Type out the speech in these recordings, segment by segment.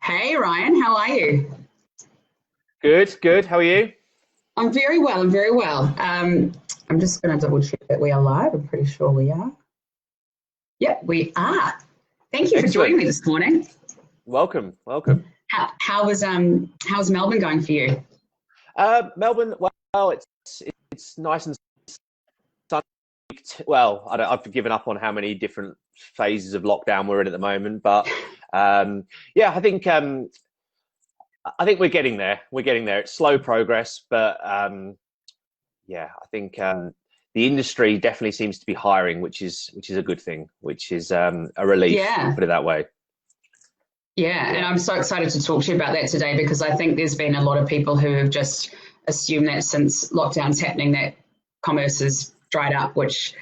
Hey Ryan, how are you? Good, good. How are you? I'm very well. I'm very well. I'm just going to double check that we are live. I'm pretty sure we are. Yep, we are. Thank you for joining Excellent. me this morning. Welcome, welcome. How's Melbourne going for you? Melbourne. Well, it's nice and sunny. Well, I've given up on how many different phases of lockdown we're in at the moment, but yeah, I think we're getting there. We're getting there. It's slow progress, but yeah, I think the industry definitely seems to be hiring, which is a good thing, which is a relief. We'll Yeah, put it that way. yeah, and Yeah. I'm so excited to talk to you about that today because I think there's been a lot of people who have just assumed that since lockdown's happening that commerce has dried up, which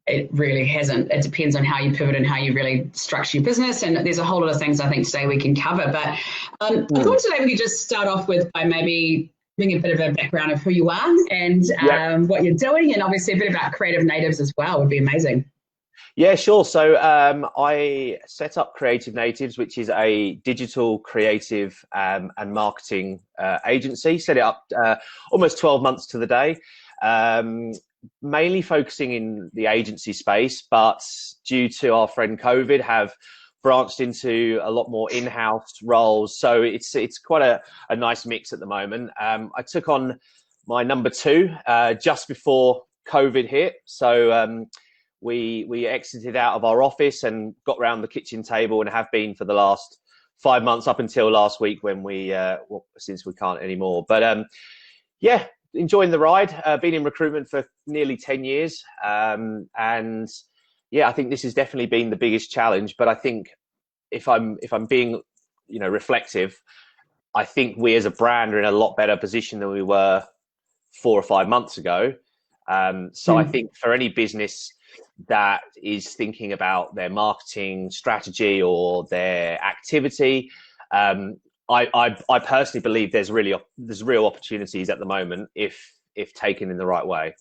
it really hasn't. It depends on how you pivot and how you really structure your business. And there's a whole lot of things I think today we can cover. But I Mm. thought today we could just start off with by maybe giving a bit of a background of who you are and Yep. what you're doing, and obviously a bit about Creative Natives as well would be amazing. Yeah, sure. So I set up Creative Natives, which is a digital creative and marketing agency. Set it up almost 12 months to the day, um, mainly focusing in the agency space, but due to our friend COVID, have branched into a lot more in-house roles. So it's quite a nice mix at the moment. I took on my number two just before COVID hit. So we exited out of our office and got round the kitchen table and have been for the last 5 months up until last week when well, since we can't anymore. But yeah, enjoying the ride. Been in recruitment for nearly 10 years, and yeah, I think this has definitely been the biggest challenge. But I think if I'm being reflective, I think we as a brand are in a lot better position than we were 4 or 5 months ago. So I Mm. think for any business that is thinking about their marketing strategy or their activity, I personally believe there's real opportunities at the moment if taken in the right way.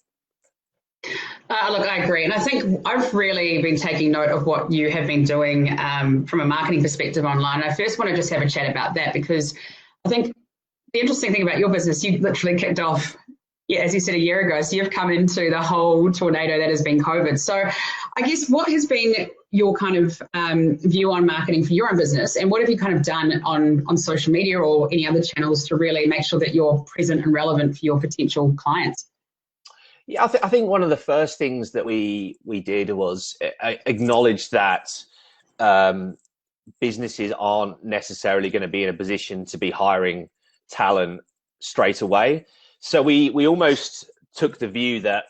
Look, I agree. And I think I've really been taking note of what you have been doing from a marketing perspective online. And I first want to just have a chat about that because I think the interesting thing about your business, you literally kicked off, yeah, as you said, a year ago. So you've come into the whole tornado that has been COVID. So I guess what has been your kind of view on marketing for your own business, and what have you kind of done on social media or any other channels to really make sure that you're present and relevant for your potential clients? Yeah, I think one of the first things that we did was acknowledge that um, businesses aren't necessarily going to be in a position to be hiring talent straight away. So we almost took the view that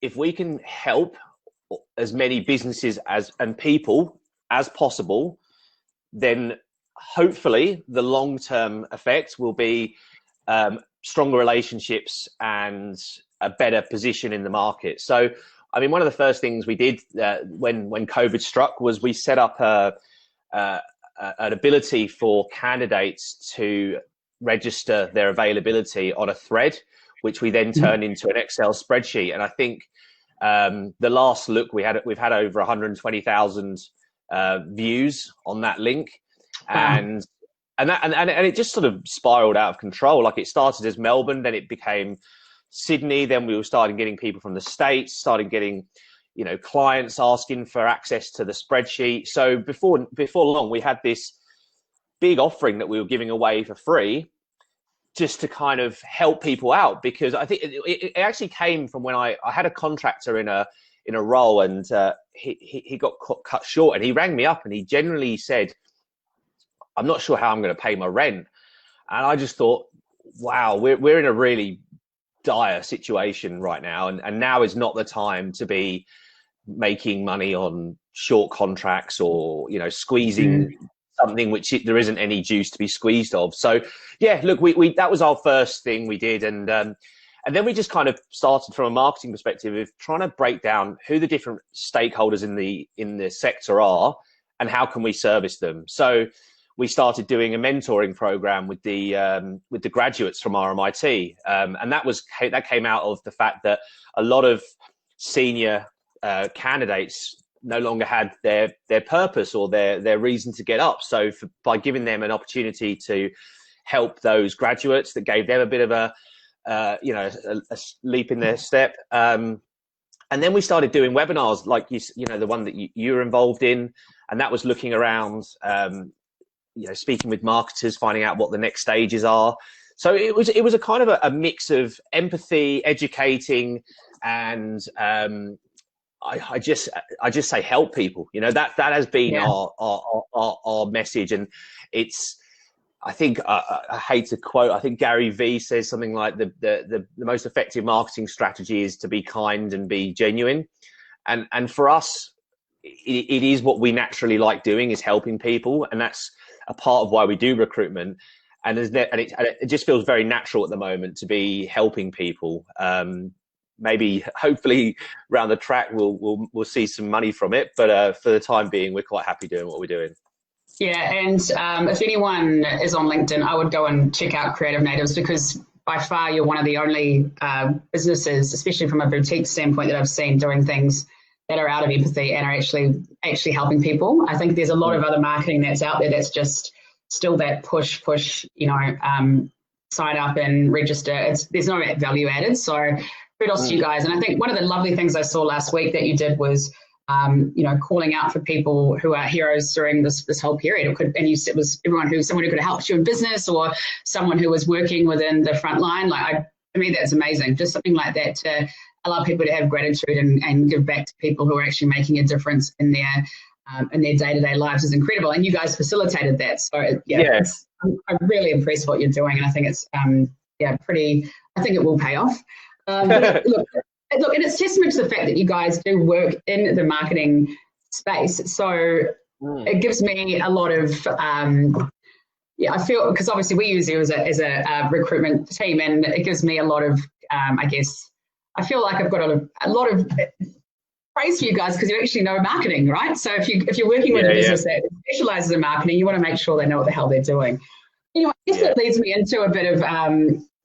if we can help as many businesses as and people as possible, then hopefully the long term effect will be stronger relationships and a better position in the market. So, I mean, one of the first things we did when COVID struck was we set up a, an ability for candidates to register their availability on a thread, which we then turn into an Excel spreadsheet. And I think the last look we've had over 120,000 views on that link, Wow. and and it just sort of spiraled out of control. Like it started as Melbourne, then it became Sydney, then we were starting getting people from the States, started getting clients asking for access to the spreadsheet. So before long, we had this big offering that we were giving away for free just to kind of help people out, because I think it actually came from when I had a contractor in a role, and he got cut short, and he rang me up and he genuinely said, I'm not sure how I'm going to pay my rent. And I just thought, wow, we're in a really dire situation right now, and now is not the time to be making money on short contracts or squeezing Mm. something which there isn't any juice to be squeezed of. So yeah, look, we that was our first thing we did, and then we just kind of started from a marketing perspective of trying to break down who the different stakeholders in the sector are and how can we service them. So we started doing a mentoring program with the graduates from RMIT, and that came out of the fact that a lot of senior candidates no longer had their purpose or their reason to get up. So by giving them an opportunity to help those graduates, that gave them a bit of a leap in their step. And then we started doing webinars like the one that you were involved in, and that was looking around, speaking with marketers, finding out what the next stages are. So it was a kind of a mix of empathy, educating, and I just say help people. That has been our message, and it's. I think I hate to quote. I think Gary Vee says something like the most effective marketing strategy is to be kind and be genuine, and for us, it is what we naturally like doing, is helping people, and that's a part of why we do recruitment. And it just feels very natural at the moment to be helping people. Maybe hopefully around the track we'll see some money from it, but for the time being, we're quite happy doing what we're doing. Yeah, and if anyone is on LinkedIn, I would go and check out Creative Natives, because by far you're one of the only businesses, especially from a boutique standpoint, that I've seen doing things that are out of empathy and are actually helping people. I think there's a lot of other marketing that's out there that's just still that push, sign up and register. There's no value added. So kudos to you guys. And I think one of the lovely things I saw last week that you did was calling out for people who are heroes during this whole period. And you said it was someone who could have helped you in business, or someone who was working within the front line. Like, I mean, that's amazing. Just something like that to allow people to have gratitude and give back to people who are actually making a difference in their day-to-day lives is incredible. And you guys facilitated that. So I'm really impressed what you're doing. And I think it's, I think it will pay off. Look, and it's testament to the fact that you guys do work in the marketing space. So it gives me a lot of, I feel, because obviously we use you as a recruitment team, and it gives me a lot of, I feel like I've got a lot of praise for you guys, because you actually know marketing, right? So if you're working with a business that specializes in marketing, you want to make sure they know what the hell they're doing. Anyway, I guess that leads me into a bit of,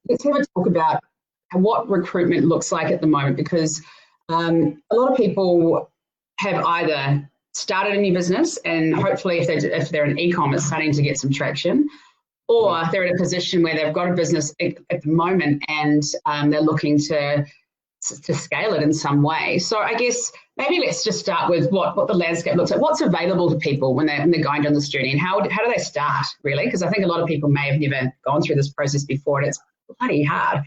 let's have a talk about what recruitment looks like at the moment, because a lot of people have either started a new business, and hopefully if they're in e-commerce, starting to get some traction, or they're in a position where they've got a business at the moment and they're looking to scale it in some way. So I guess maybe let's just start with what the landscape looks like. What's available to people when they're going down this journey, and how do they start, really? Because I think a lot of people may have never gone through this process before, and it's bloody hard.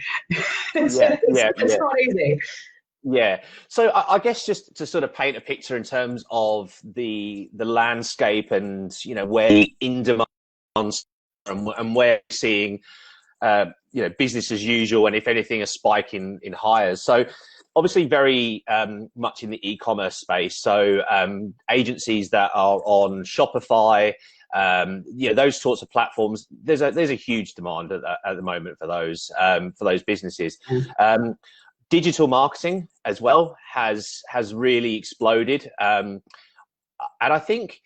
It's not easy. Yeah. So I guess just to sort of paint a picture in terms of the landscape and, where in demand and where we're seeing, business as usual, and if anything, a spike in hires. So obviously very much in the e-commerce space. So agencies that are on Shopify, those sorts of platforms, there's a huge demand at the moment for those businesses. Digital marketing as well has really exploded, and I think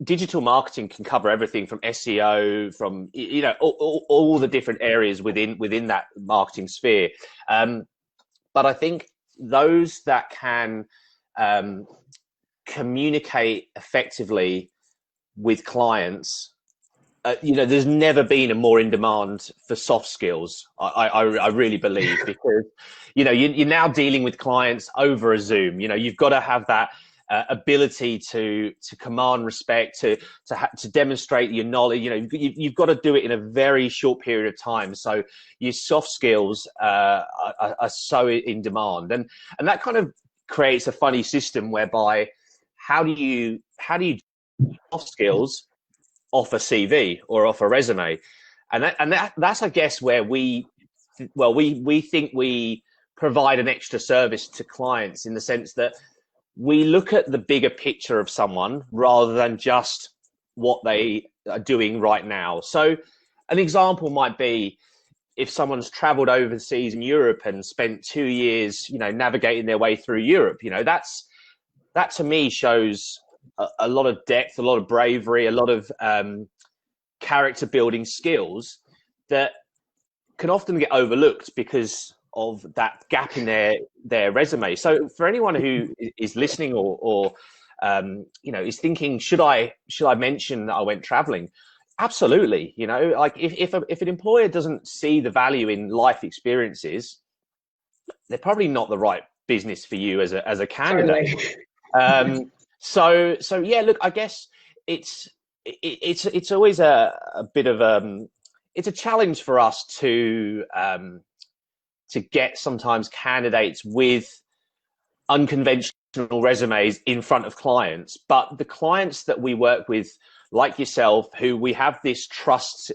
digital marketing can cover everything from SEO, from all the different areas within that marketing sphere. But I think those that can communicate effectively with clients, there's never been a more in demand for soft skills. I really believe, because you're now dealing with clients over a Zoom. You've got to have that ability to command respect, to demonstrate your knowledge. You've got to do it in a very short period of time. So your soft skills are so in demand, and that kind of creates a funny system whereby how do you soft skills off a CV or off a resume, and that's I guess where we think we provide an extra service to clients, in the sense that we look at the bigger picture of someone rather than just what they are doing right now. So an example might be, if someone's traveled overseas in Europe and spent 2 years, navigating their way through Europe, that to me shows a lot of depth, a lot of bravery, a lot of character building skills that can often get overlooked because of that gap in their resume. So for anyone who is listening or is thinking, should I mention that I went traveling? Absolutely. Like if an employer doesn't see the value in life experiences, they're probably not the right business for you as a candidate. Totally. So yeah, look, I guess it's always a bit of it's a challenge for us to get sometimes candidates with unconventional resumes in front of clients, but the clients that we work with, like yourself, who we have this trust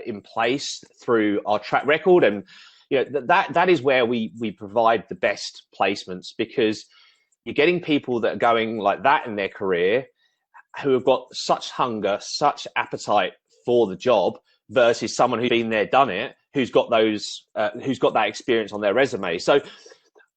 in place through our track record, and that is where we provide the best placements, because you're getting people that are going like that in their career, who have got such hunger, such appetite for the job, versus someone who's been there, done it, who's got that experience on their resume. So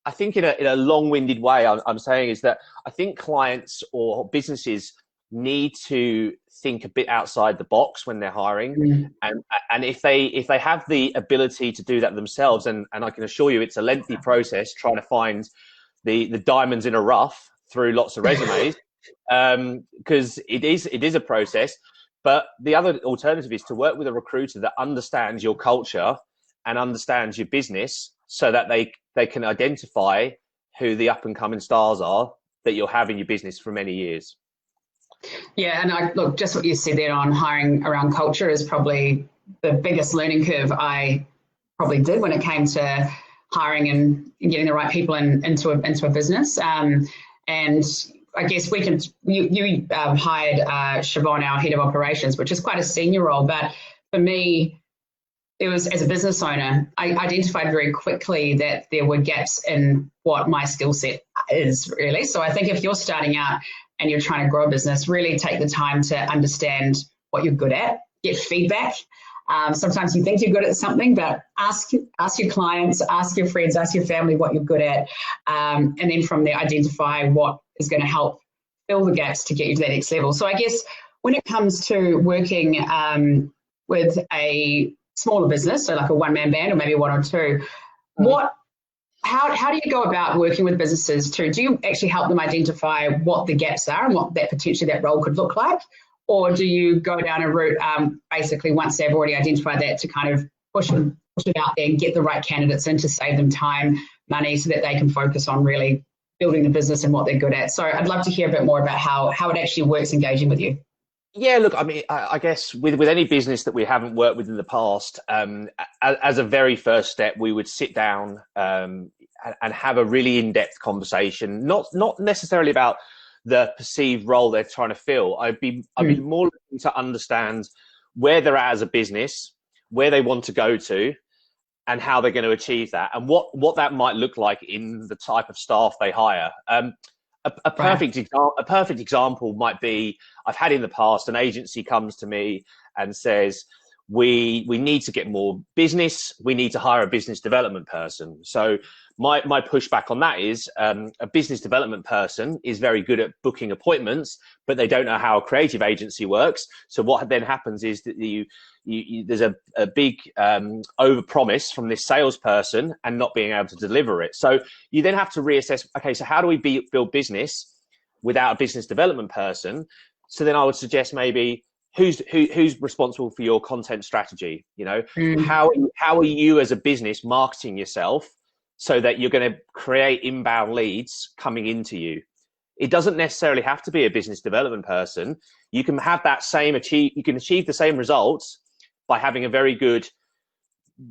I think in a long-winded way, I'm saying is that I think clients or businesses need to think a bit outside the box when they're hiring, and if they have the ability to do that themselves, and I can assure you it's a lengthy process trying to find the diamonds in a rough through lots of resumes, because it is a process. But the other alternative is to work with a recruiter that understands your culture and understands your business, so that they can identify who the up and coming stars are that you'll have in your business for many years. Yeah, and look, just what you said there on hiring around culture is probably the biggest learning curve I probably did when it came to hiring and getting the right people into a business. And I guess you hired Siobhan, our head of operations, which is quite a senior role. But for me, it was, as a business owner, I identified very quickly that there were gaps in what my skill set is, really. So I think if you're starting out and you're trying to grow a business, really take the time to understand what you're good at, get feedback. Sometimes you think you're good at something, but ask your clients, ask your friends, ask your family what you're good at. And then from there, identify what is going to help fill the gaps to get you to that next level. So I guess when it comes to working with a smaller business, so like a one-man band or maybe one or two, how do you go about working with businesses do you actually help them identify what the gaps are and what potentially that role could look like? Or do you go down a route, basically once they've already identified that, to kind of push it out there and get the right candidates in to save them time, money, so that they can focus on really building the business and what they're good at? So I'd love to hear a bit more about how it actually works engaging with you. Yeah, look, I mean, I guess with any business that we haven't worked with in the past, as a very first step, we would sit down and have a really in-depth conversation, not necessarily about the perceived role they're trying to fill. I'd be more looking to understand where they're at as a business, where they want to go to, and how they're going to achieve that, and what that might look like in the type of staff they hire. A perfect example might be, I've had in the past, an agency comes to me and says, we need to get more business. We need to hire a business development person. So my pushback on that is, a business development person is very good at booking appointments, but they don't know how a creative agency works. So what then happens is that there's a big overpromise from this salesperson and not being able to deliver it. So you then have to reassess, okay, so how do we build business without a business development person? So then I would suggest maybe who's responsible for your content strategy? How are you as a business marketing yourself so that you're going to create inbound leads coming into you? It doesn't necessarily have to be a business development person. You can have you can achieve the same results by having a very good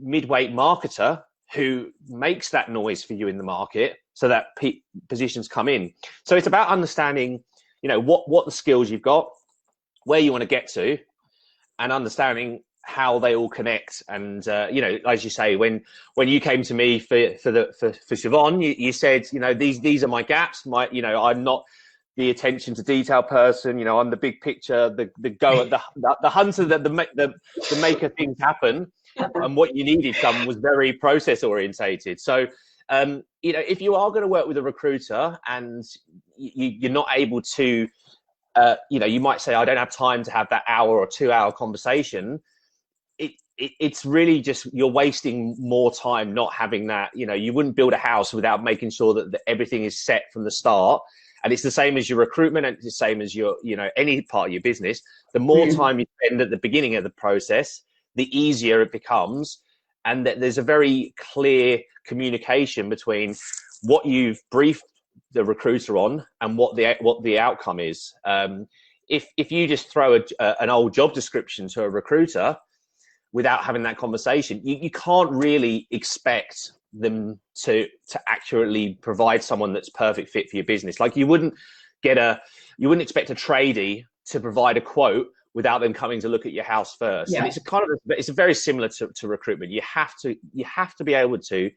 mid-weight marketer who makes that noise for you in the market so that positions come in. So it's about understanding, what the skills you've got, where you want to get to, and understanding how they all connect. And as you say, when you came to me for Siobhan, you said, these are my gaps. I'm not the attention to detail person. I'm the big picture, the hunter, the maker things happen. And what you needed someone was very process orientated. So if you are going to work with a recruiter and you're not able to, you might say, I don't have time to have that hour or 2 hour conversation. It's really just, you're wasting more time not having that. You wouldn't build a house without making sure that everything is set from the start. And it's the same as your recruitment, and it's the same as your, you know, any part of your business. The more time you spend at the beginning of the process, the easier it becomes. And that there's a very clear communication between what you've briefed the recruiter on and what the outcome is. If you just throw an old job description to a recruiter without having that conversation, you can't really expect them to accurately provide someone that's perfect fit for your business. Like you wouldn't expect a tradie to provide a quote without them coming to look at your house first. Yeah. And it's very similar to recruitment. You have to be able to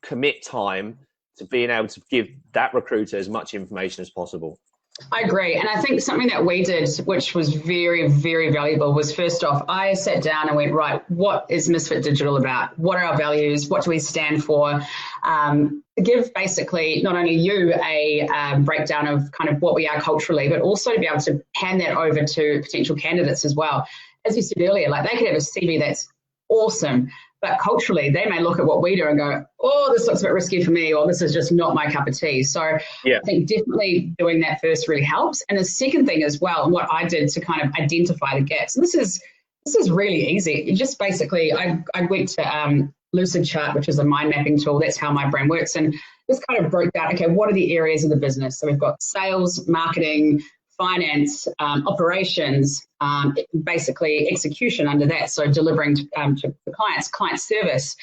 commit time to being able to give that recruiter as much information as possible. I agree. And I think something that we did, which was very, very valuable, was first off, I sat down and went, right, what is Misfit Digital about? What are our values? What do we stand for? Give basically not only you a breakdown of kind of what we are culturally, but also to be able to hand that over to potential candidates as well. As you said earlier, like they could have a CV that's awesome, but culturally they may look at what we do and go, oh, this looks a bit risky for me, or this is just not my cup of tea. So yeah. I think definitely doing that first really helps. And the second thing as well, and what I did to kind of identify the gaps, and this is really easy. You just basically, I went to Lucid Chart, which is a mind mapping tool. That's how my brain works. And just kind of broke down, okay, what are the areas of the business? So we've got sales, marketing, finance, operations, basically execution under that. So delivering to the client service,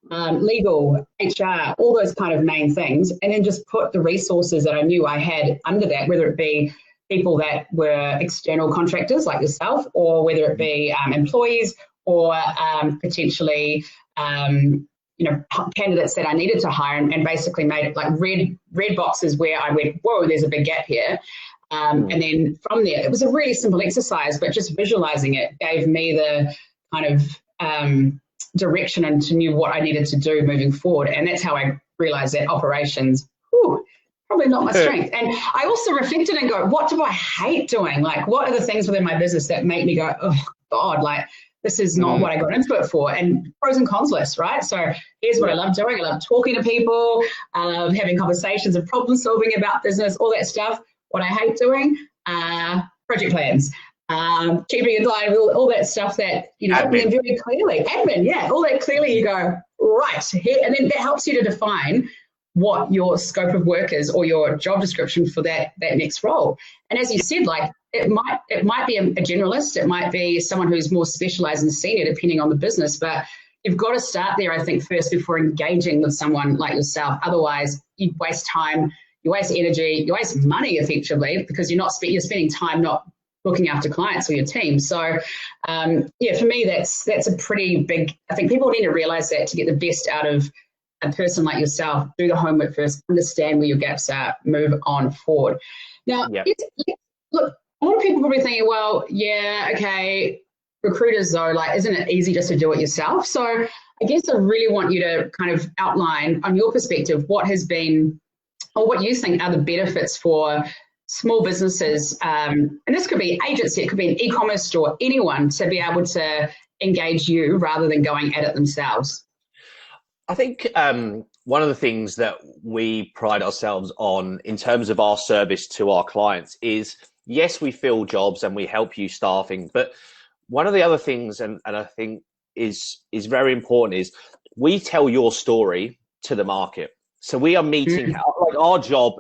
legal, HR, all those kind of main things. And then just put the resources that I knew I had under that, whether it be people that were external contractors like yourself, or whether it be employees, or potentially, candidates that I needed to hire, and basically made it like red boxes where I went, whoa, there's a big gap here. And then from there, it was a really simple exercise, but just visualizing it gave me the kind of direction and to knew what I needed to do moving forward. And that's how I realized that operations, probably not my strength. And I also reflected and go, what do I hate doing? Like, what are the things within my business that make me go, oh God, like this is not what I got into it for? And pros and cons list, right? So here's what I love doing. I love talking to people, having conversations and problem solving about business, all that stuff. What I hate doing, project plans, keeping a diary, all that stuff that, admin. Very clearly, admin, yeah, all that clearly you go, right, here, and then that helps you to define what your scope of work is or your job description for that next role. And as you said, like it might be a generalist, it might be someone who's more specialized and senior depending on the business, but you've got to start there, I think, first before engaging with someone like yourself. Otherwise, you waste time, you waste energy, you waste money effectively, because you're spending time not looking after clients or your team. So for me, that's a pretty big, I think people need to realize that to get the best out of a person like yourself, do the homework first, understand where your gaps are, move on forward. Now, look, a lot of people probably thinking, well, yeah, okay, recruiters though, like, isn't it easy just to do it yourself? So I guess I really want you to kind of outline on your perspective what has been, or what you think are the benefits for small businesses, and this could be agency, it could be an e-commerce store, anyone, to be able to engage you rather than going at it themselves. I think one of the things that we pride ourselves on in terms of our service to our clients is, yes, we fill jobs and we help you staffing, but one of the other things, and I think is very important, is we tell your story to the market. So we are meeting, like our job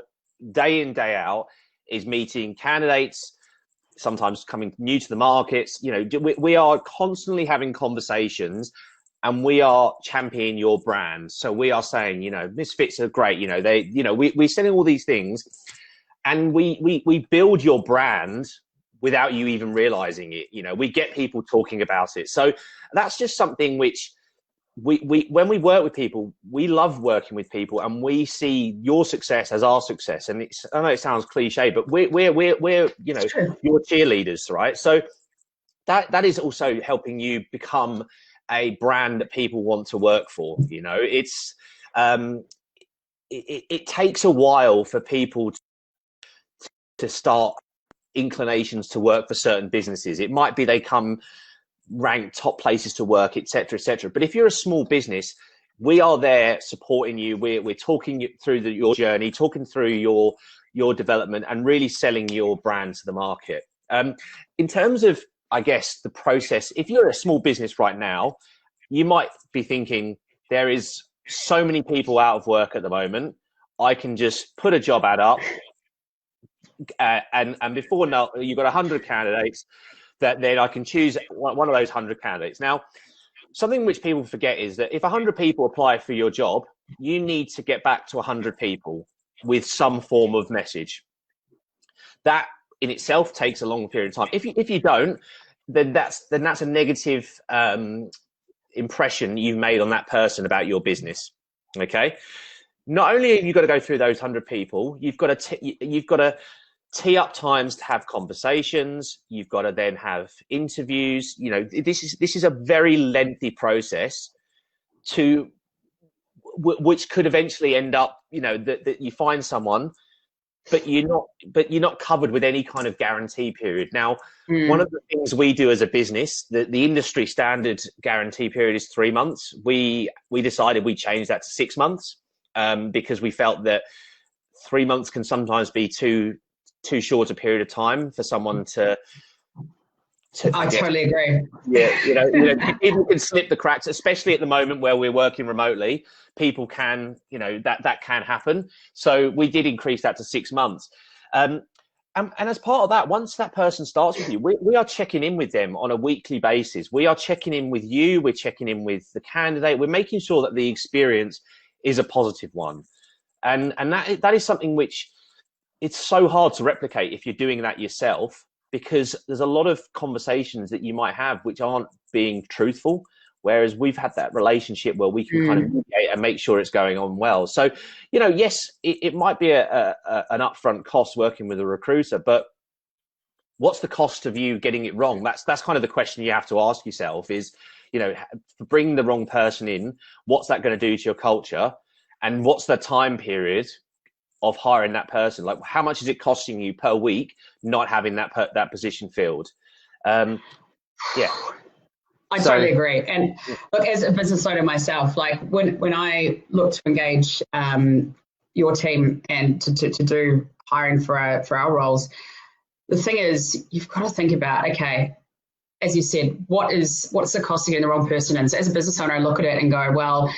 day in, day out is meeting candidates, sometimes coming new to the markets. We are constantly having conversations, and we are championing your brand. So we are saying, Misfits are great. We're selling all these things, and we build your brand without you even realizing it. We get people talking about it. So that's just something which we when we work with people, we love working with people, and we see your success as our success. And I know it sounds cliche, but we're your cheerleaders, right? So that is also helping you become a brand that people want to work for. It's it takes a while for people to start inclinations to work for certain businesses. It might be they come ranked top places to work, etc., etc. But if you're a small business, we are there supporting you. We're talking you through your journey, talking through your development, and really selling your brand to the market. In terms of, I guess, the process, if you're a small business right now, you might be thinking, there is so many people out of work at the moment. I can just put a job ad up, and before now, you've got 100 candidates. That then I can choose one of those 100 candidates. Now, something which people forget is that if 100 people apply for your job, you need to get back to 100 people with some form of message. That in itself takes a long period of time. If you don't, then that's a negative impression you've made on that person about your business. Okay. Not only have you got to go through those 100 people, you've got to tee up times to have conversations. You've got to then have interviews. You know, this is a very lengthy process which could eventually end up, you know, that you find someone, but you're not covered with any kind of guarantee period. Now, one of the things we do as a business, the industry standard guarantee period is 3 months. We decided we changed that to 6 months because we felt that 3 months can sometimes be too short a period of time for someone to I totally agree. Yeah, you know, people can slip the cracks, especially at the moment where we're working remotely. People can, you know, that can happen. So we did increase that to 6 months. And as part of that, once that person starts with you, we are checking in with them on a weekly basis. We are checking in with you. We're checking in with the candidate. We're making sure that the experience is a positive one. And that is something which it's so hard to replicate if you're doing that yourself, because there's a lot of conversations that you might have which aren't being truthful, whereas we've had that relationship where we can kind of mediate and make sure it's going on well. So, you know, yes, it might be an upfront cost working with a recruiter, but what's the cost of you getting it wrong? That's kind of the question you have to ask yourself is, you know, bring the wrong person in, what's that going to do to your culture? And what's the time period of hiring that person? Like, how much is it costing you per week not having that position filled? Yeah. I totally agree. And look, as a business owner myself, like when I look to engage your team and to do hiring for our roles, the thing is, you've got to think about, okay, as you said, what's the cost of getting the wrong person in? So as a business owner, I look at it and go, well,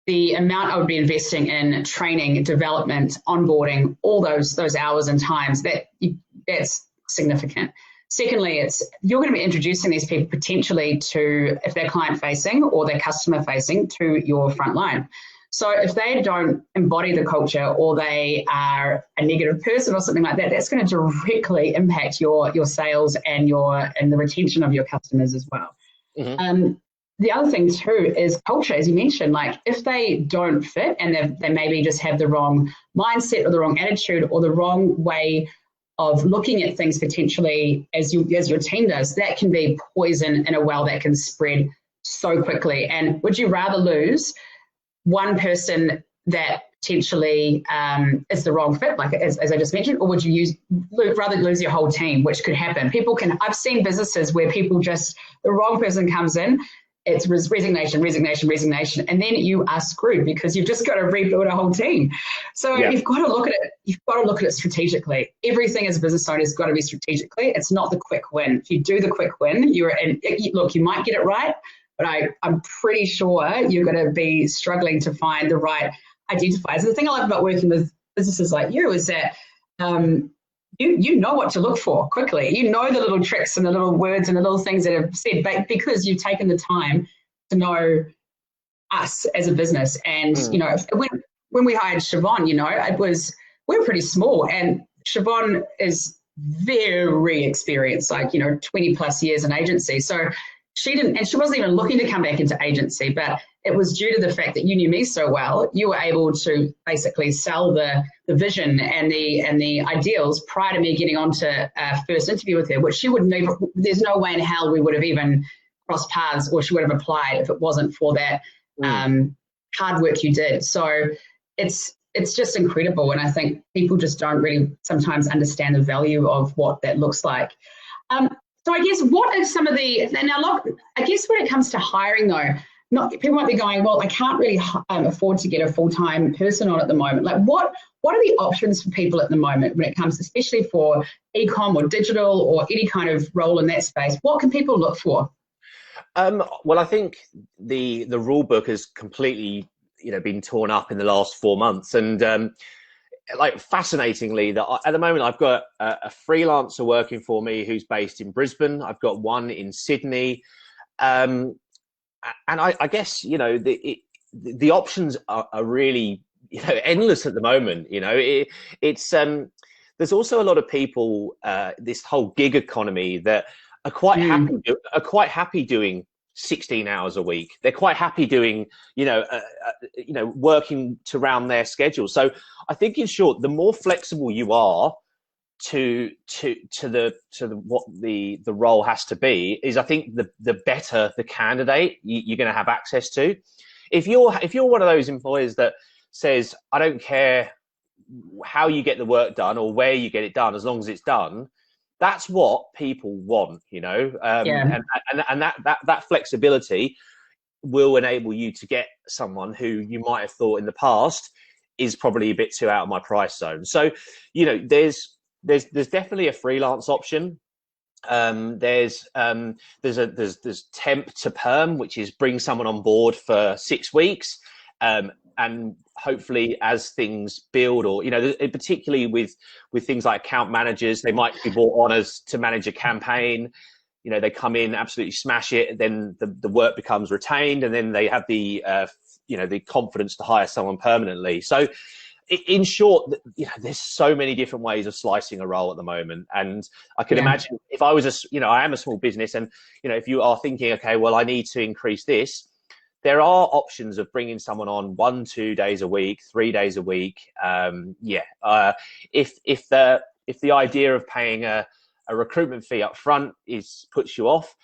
the amount I would be investing in training, development, onboarding, all those hours and times, that's significant. Secondly, you're going to be introducing these people potentially to, if they're client facing or they're customer facing, to your front line. So if they don't embody the culture or they are a negative person or something like that, that's going to directly impact your sales and the retention of your customers as well. The other thing too is culture, as you mentioned. Like if they don't fit and they maybe just have the wrong mindset or the wrong attitude or the wrong way of looking at things potentially as your team does, that can be poison in a well that can spread so quickly. And would you rather lose one person that potentially is the wrong fit, like as I just mentioned, or would you rather lose your whole team, which could happen? I've seen businesses where the wrong person comes in, it's resignation, and then you are screwed because you've just got to rebuild a whole team. So you've got to look at it. You've got to look at it strategically. Everything as a business owner has got to be strategically. It's not the quick win. If you do the quick win, look, you might get it right, but I'm pretty sure you're going to be struggling to find the right identifiers. And the thing I love about working with businesses like you is that you know what to look for quickly. You know the little tricks and the little words and the little things that are said, but because you've taken the time to know us as a business. And, you know, when we hired Siobhan, you know, we were pretty small, and Siobhan is very experienced, like, you know, 20 plus years in agency. So she wasn't even looking to come back into agency, but it was due to the fact that you knew me so well. You were able to basically sell the vision and the ideals prior to me getting onto a first interview with her, which she would never, there's no way in hell we would have even crossed paths or she would have applied if it wasn't for that hard work you did. So it's just incredible. And I think people just don't really sometimes understand the value of what that looks like. So I guess what are some of I guess when it comes to hiring though, not people might be going, well, I can't really afford to get a full-time person on at the moment. Like what are the options for people at the moment when it comes, especially for e-com or digital or any kind of role in that space? What can people look for? Well, I think the rule book has completely, been torn up in the last 4 months, and like fascinatingly, that at the moment I've got a freelancer working for me who's based in Brisbane. I've got one in Sydney, and I guess the options are really endless at the moment. It's there's also a lot of people, this whole gig economy, that are quite happy doing 16 hours a week. They're quite happy doing working to round their schedule. So I think, in short, the more flexible you are to what the role has to be, is I think the better the candidate you're going to have access to. If you're one of those employers that says, I don't care how you get the work done or where you get it done, as long as it's done, that's what people want, and that flexibility will enable you to get someone who you might have thought in the past is probably a bit too out of my price zone. So, there's definitely a freelance option. There's temp to perm, which is bring someone on board for 6 weeks, and hopefully as things build, or particularly with things like account managers, they might be brought on as to manage a campaign. They come in, absolutely smash it, then the work becomes retained, and then they have the confidence to hire someone permanently. So in short, there's so many different ways of slicing a role at the moment. And I can imagine, if I was I am a small business, and if you are thinking, okay, well, I need to increase this, there are options of bringing someone on 1-2 days a week, 3 days a week. If the idea of paying a recruitment fee up front puts you off,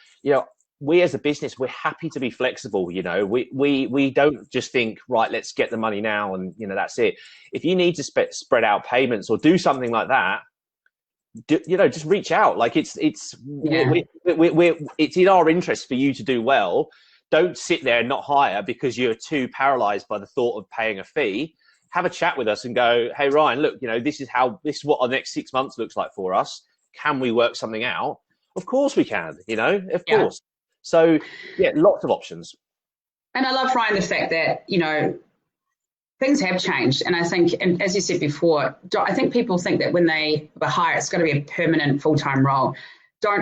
we as a business, we're happy to be flexible. We don't just think, right, let's get the money now and that's it. If you need to spread out payments or do something like that, just reach out. Like it's in our interest for you to do well. Don't sit there and not hire because you're too paralyzed by the thought of paying a fee. Have a chat with us and go, hey, Ryan, look, this is what our next 6 months looks like for us. Can we work something out? Of course we can, of course. So, lots of options. And I love, Ryan, the fact that, things have changed. And I think, and as you said before, I think people think that when they hire, it's going to be a permanent full-time role.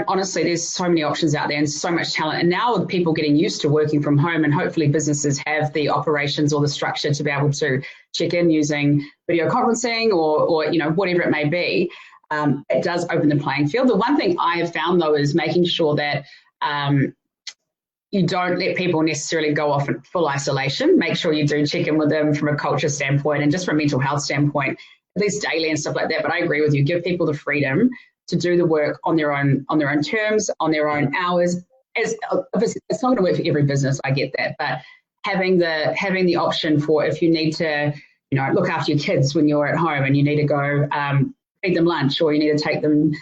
Honestly, there's so many options out there and so much talent. And now with people getting used to working from home, and hopefully businesses have the operations or the structure to be able to check in using video conferencing or whatever it may be, it does open the playing field. The one thing I have found, though, is making sure that you don't let people necessarily go off in full isolation. Make sure you do check in with them from a culture standpoint and just from a mental health standpoint, at least daily and stuff like that. But I agree with you. Give people the freedom to do the work on their own terms, on their own hours. It's not going to work for every business, I get that, but having the option for, if you need to, look after your kids when you're at home and you need to go feed them lunch, or you need to take them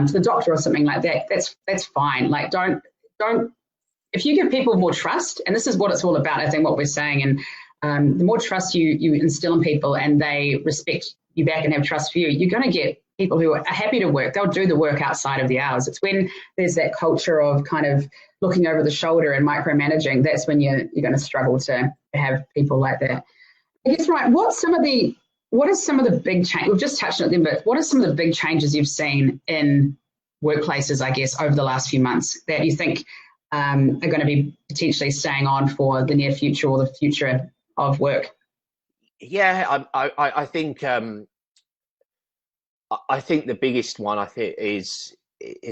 to the doctor or something like that, that's fine. Like don't. If you give people more trust, and this is what it's all about, I think, what we're saying, and the more trust you instill in people and they respect you back and have trust for you, you're going to get people who are happy to work. They'll do the work outside of the hours. It's when there's that culture of kind of looking over the shoulder and micromanaging, that's when you're going to struggle to have people like that. I guess, right, what are some of the big changes, we've just touched on them, but what are some of the big changes you've seen in workplaces, I guess, over the last few months that you think are going to be potentially staying on for the near future or the future of work? Yeah, I think the biggest one is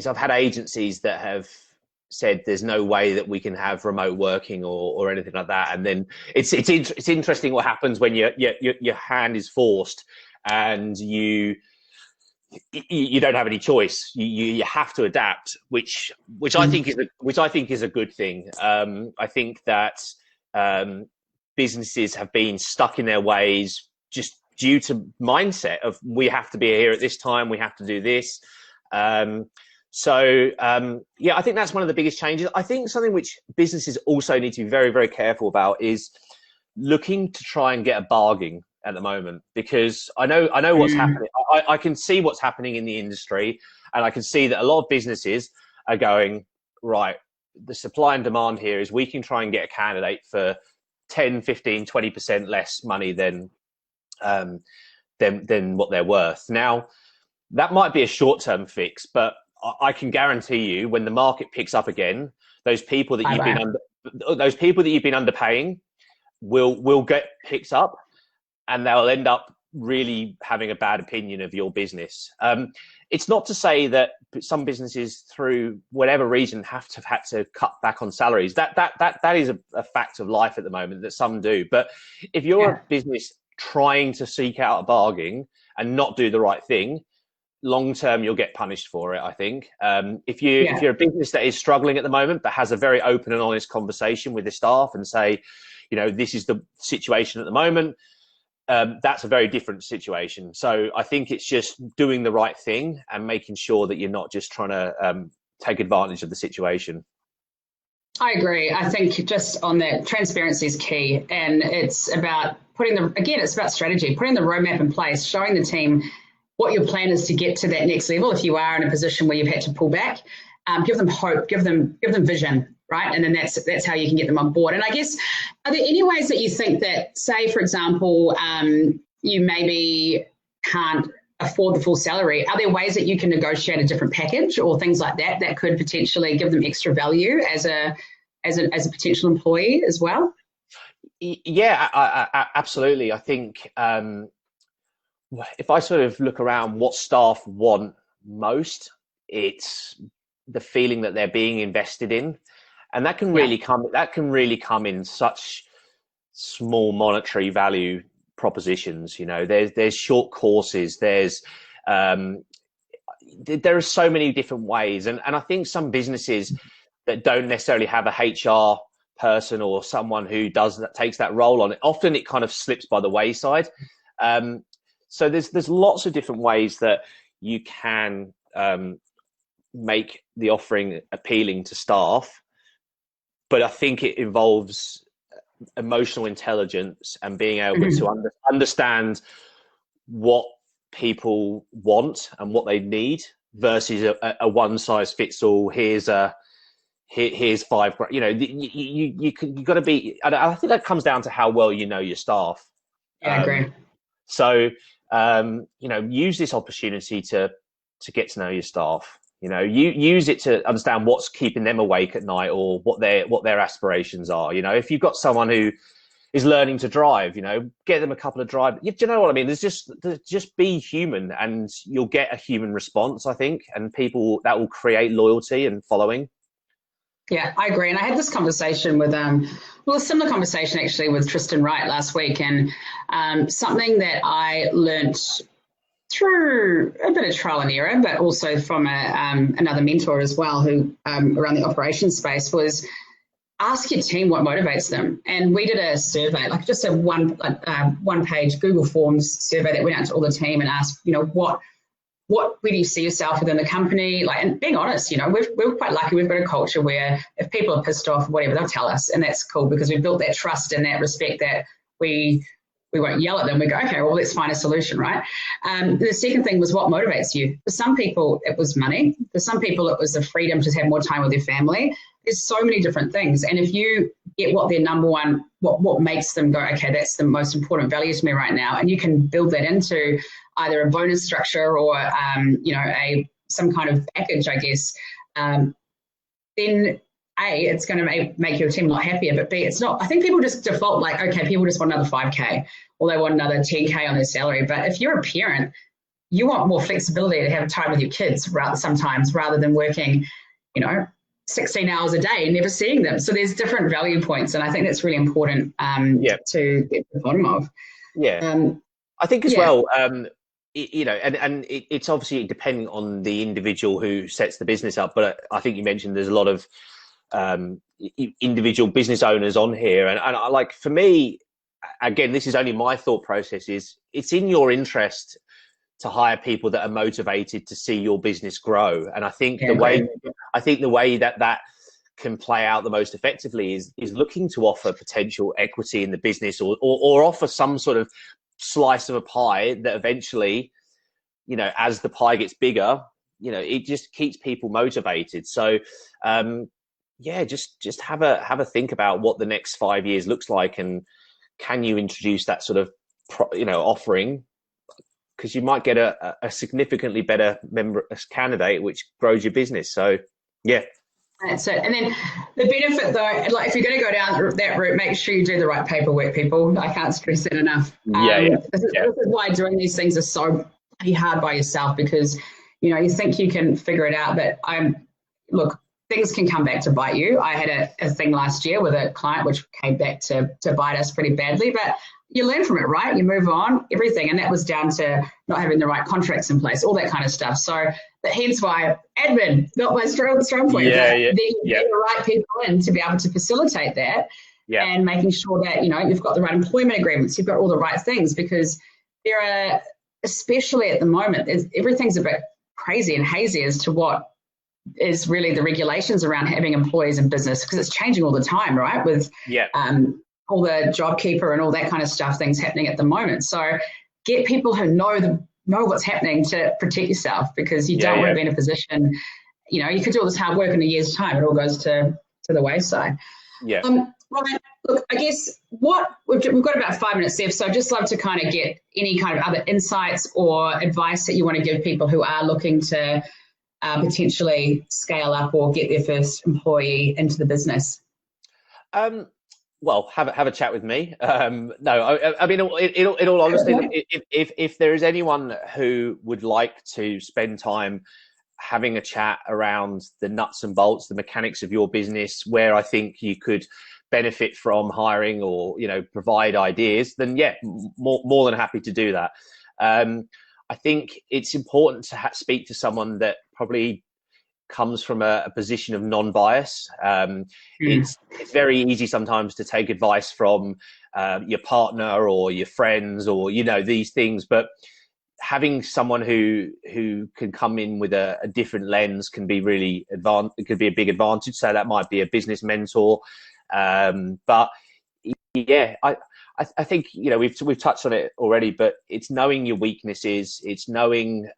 I've had agencies that have said there's no way that we can have remote working or anything like that, and then it's interesting what happens when your hand is forced and you don't have any choice. You have to adapt, which I think is a good thing. I think that businesses have been stuck in their ways just due to mindset of we have to be here at this time, we have to do this. So yeah, I think that's one of the biggest changes. I think something which businesses also need to be very, very careful about is looking to try and get a bargain at the moment, because I know what's happening. I can see what's happening in the industry, and I can see that a lot of businesses are going, right, the supply and demand here is we can try and get a candidate for 10, 15, 20% less money than what they're worth. Now, that might be a short-term fix, but I can guarantee you, when the market picks up again, those people that you've been underpaying will get picked up, and they'll end up really having a bad opinion of your business. It's not to say that some businesses, through whatever reason, have had to cut back on salaries. That is a fact of life at the moment, that some do. But if you're a business trying to seek out a bargain and not do the right thing, long term you'll get punished for it, I think. If you're a business that is struggling at the moment but has a very open and honest conversation with the staff and say, you know, this is the situation at the moment, that's a very different situation. So I think it's just doing the right thing and making sure that you're not just trying to take advantage of the situation. I agree. I think just on that, transparency is key, and it's about it's about strategy, putting the roadmap in place, showing the team what your plan is to get to that next level. If you are in a position where you've had to pull back, give them hope, give them vision, right? And then that's how you can get them on board. And I guess, are there any ways that you think that, say, for example, you maybe can't afford the full salary? Are there ways that you can negotiate a different package or things like that that could potentially give them extra value as a potential employee as well? Yeah, absolutely. I think if I sort of look around what staff want most, it's the feeling that they're being invested in, and that can really come in such small monetary value propositions. You know, there's short courses, there are so many different ways, and I think some businesses that don't necessarily have a HR person or someone who takes that role on it, often it kind of slips by the wayside. So there's lots of different ways that you can make the offering appealing to staff, but I think it involves emotional intelligence and being able to understand what people want and what they need versus a one size fits all. Here's $5 grand. You know, you got to be. I think that comes down to how well you know your staff. Yeah, I agree. So you know, use this opportunity to get to know your staff. You know, use it to understand what's keeping them awake at night or what their aspirations are. You know, if you've got someone who is learning to drive, you know, get them a couple of drive. Do you know what I mean? There's just be human, and you'll get a human response, I think, and people that will create loyalty and following. Yeah, I agree. And I had this conversation with, a similar conversation actually with Tristan Wright last week, and something that I learnt through a bit of trial and error, but also from another mentor as well, who around the operations space, was ask your team what motivates them. And we did a survey, like just a one-page Google Forms survey that went out to all the team and asked, you know, where do you see yourself within the company? Like, and being honest, you know, we're quite lucky. We've got a culture where if people are pissed off or whatever, they'll tell us, and that's cool because we've built that trust and that respect that we won't yell at them. We go, okay, well, let's find a solution, right? The second thing was what motivates you. For some people, it was money. For some people, it was the freedom to have more time with their family. There's so many different things. And if you get what their number one, what makes them go, okay, that's the most important value to me right now, and you can build that into either a bonus structure or, you know, some kind of package, I guess, then A, it's going to make your team a lot happier, but B, it's not. I think people just default like, okay, people just want another 5K or they want another 10K on their salary. But if you're a parent, you want more flexibility to have time with your kids sometimes rather than working, you know, 16 hours a day and never seeing them. So there's different value points, and I think that's really important to get to the bottom of. Yeah, I think as well, you know, and it's obviously depending on the individual who sets the business up, but I think you mentioned there's a lot of individual business owners on here, and I, like, for me, again, this is only my thought process, is it's in your interest to hire people that are motivated to see your business grow. And I think Yeah, the way that can play out the most effectively is looking to offer potential equity in the business, or offer some sort of slice of a pie that eventually, you know, as the pie gets bigger, you know, it just keeps people motivated. So yeah, just have a think about what the next 5 years looks like, and can you introduce that sort of offering, because you might get a significantly better candidate, which grows your business. So yeah. that's it. And then the benefit, though, like if you're going to go down that route, make sure you do the right paperwork, people. I can't stress it enough. This is why doing these things is so bloody hard by yourself, because, you know, you think you can figure it out, but look, things can come back to bite you. I had a thing last year with a client which came back to bite us pretty badly, but you learn from it, right? You move on, everything. And that was down to not having the right contracts in place, all that kind of stuff. So but hence why admin, not my strong point. Then you get the right people in to be able to facilitate that, and making sure that, you know, you've got the right employment agreements, you've got all the right things, because there are, especially at the moment, everything's a bit crazy and hazy as to what is really the regulations around having employees in business, because it's changing all the time, right? With all the JobKeeper and all that kind of stuff, things happening at the moment. So get people who know what's happening to protect yourself, because you don't want to be in a position, you know, you could do all this hard work in a year's time, it all goes to the wayside. Ryan, look, I guess we've got about 5 minutes left, so I'd just love to kind of get any kind of other insights or advice that you want to give people who are looking to potentially scale up or get their first employee into the business. Well, have a chat with me. No, I mean, in all honesty, if there is anyone who would like to spend time having a chat around the nuts and bolts, the mechanics of your business, where I think you could benefit from hiring, or, you know, provide ideas, then yeah, more than happy to do that. I think it's important to speak to someone that probably comes from a position of non-bias. It's very easy sometimes to take advice from your partner or your friends, or, you know, these things, but having someone who can come in with a different lens can be really it could be a big advantage. So that might be a business mentor. But yeah, I think, you know, we've touched on it already, but it's knowing your weaknesses. It's knowing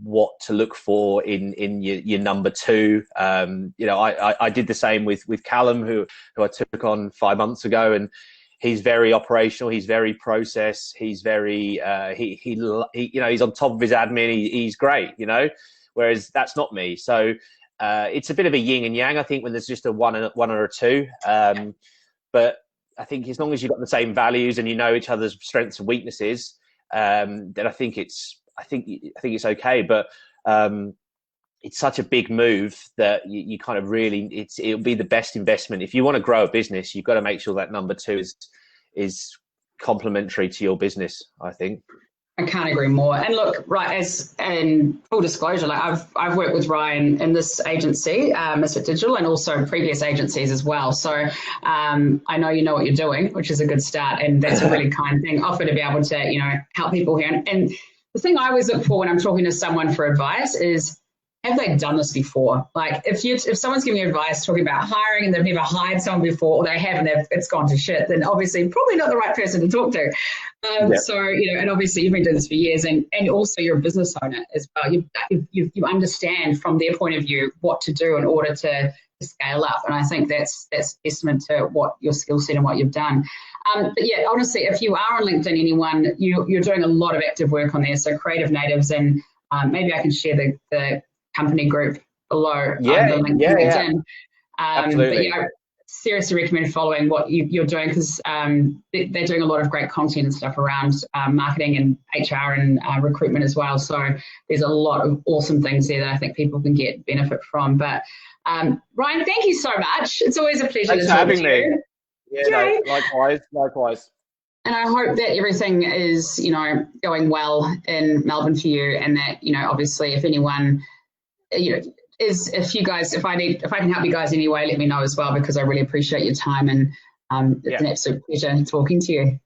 what to look for in your number two. You know, I did the same with Callum, who I took on 5 months ago, and he's very operational. He's very process. He's very he you know, he's on top of his admin. He's great, you know, whereas that's not me. So it's a bit of a yin and yang, I think, when there's just a one or a two. But I think as long as you've got the same values and you know each other's strengths and weaknesses, then I think it's okay. But it's such a big move that you kind of really, it'll be the best investment. If you want to grow a business, you've got to make sure that number two is complementary to your business, I think. I can't agree more. And look, right, as in full disclosure, like I've worked with Ryan in this agency, Misfit Digital, and also previous agencies as well. So I know you know what you're doing, which is a good start, and that's a really kind thing. Offer to be able to, you know, help people here. And the thing I always look for when I'm talking to someone for advice is, have they done this before? Like if someone's giving you advice talking about hiring and they've never hired someone before, or they haven't, it's gone to shit, then obviously probably not the right person to talk to. So, you know, and obviously you've been doing this for years, and also you're a business owner as well. You understand from their point of view what to do in order to scale up. And I think that's testament to what your skill set and what you've done. But yeah, honestly, if you are on LinkedIn, anyone, you're doing a lot of active work on there. So Creative Natives, and maybe I can share the company group below the link to LinkedIn. Absolutely. But yeah, seriously recommend following what you're doing, because they're doing a lot of great content and stuff around marketing and HR and recruitment as well. So there's a lot of awesome things there that I think people can get benefit from. But Ryan, thank you so much. It's always a pleasure to talk to you. Yeah, no, likewise. And I hope that everything is, you know, going well in Melbourne for you, and that, you know, obviously if anyone, you know, if I can help you guys anyway, let me know as well, because I really appreciate your time, and it's an absolute pleasure talking to you.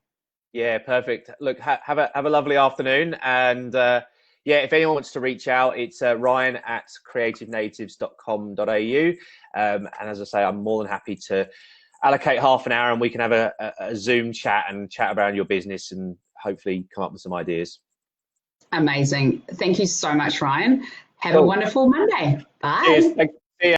Yeah, perfect. Look, have a lovely afternoon. And yeah, if anyone wants to reach out, it's ryan@creativenatives.com.au. And as I say, I'm more than happy to allocate half an hour and we can have a Zoom chat and chat around your business and hopefully come up with some ideas. Amazing. Thank you so much, Ryan. Have a Cool. wonderful Monday. Cheers. Bye.